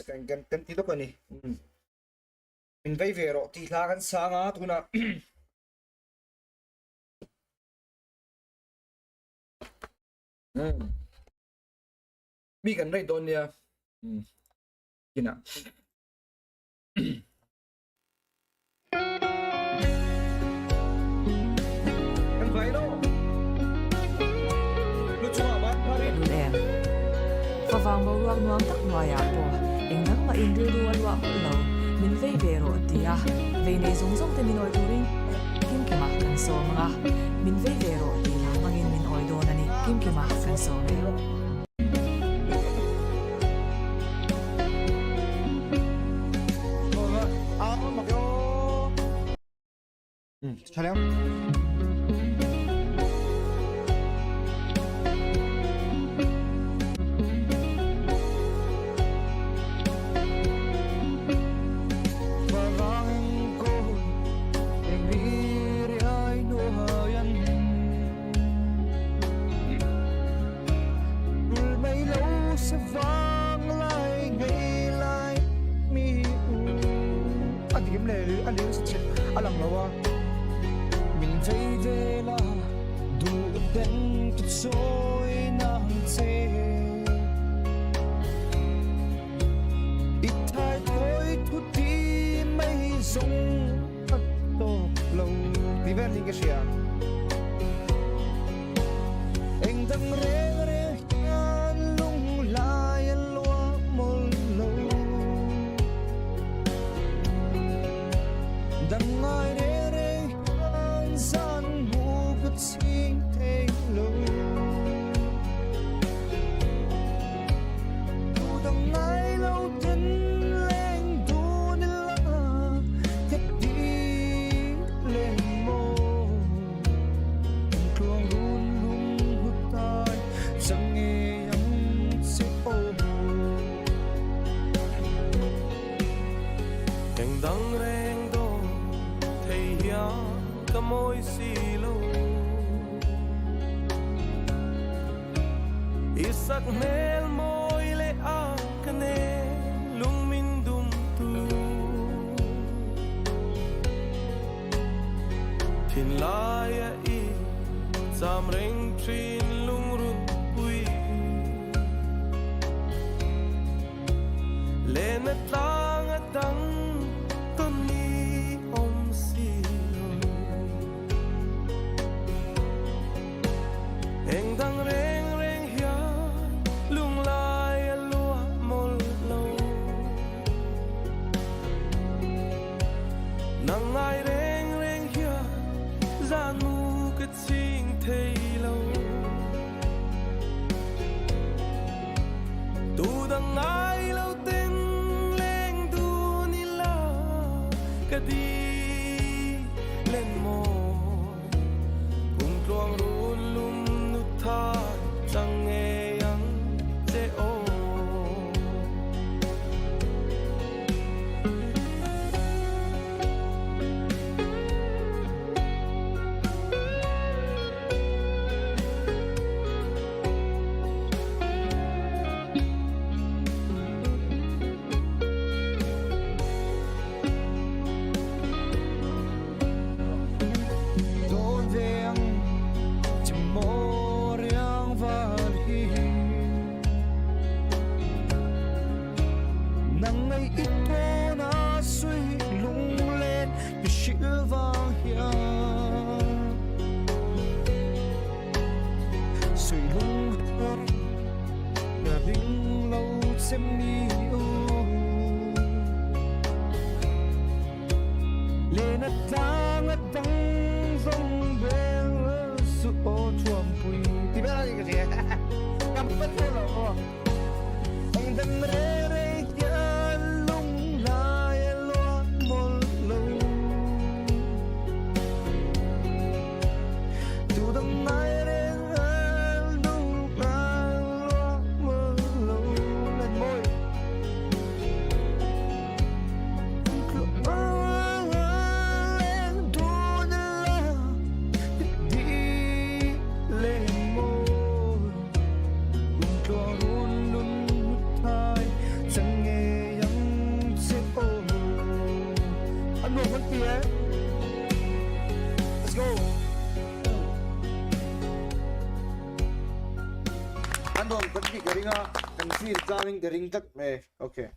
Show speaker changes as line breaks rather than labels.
kan ti to kan ni min vei ve ro ti thla kan sa nga tuna mi kan rei don nia kina kan vai no lu chua ba parin
em khawang bo ruak nuam tak noya po engdang ma in ru an wa lo min vei ve ro tia ve nei zong zong te min oi turin Kimkima kan so nga min vei ve ro ti la mangin min oi don ani Kimkima kan so ve
촬영
Isak mel moi le a kane lung min dum tu Thin lai a I sam reng trin lung run pui le na tlang a tang ton ni om si eng dang reng ngai reng reng hia zan mu ka ching thei lo tu dang ngai lo ten leng du ni la ka di len mo kum tuang run lum nu tha chang nge yang te o
kan rom kan di karinga kan feel tlaming the ring tak me okay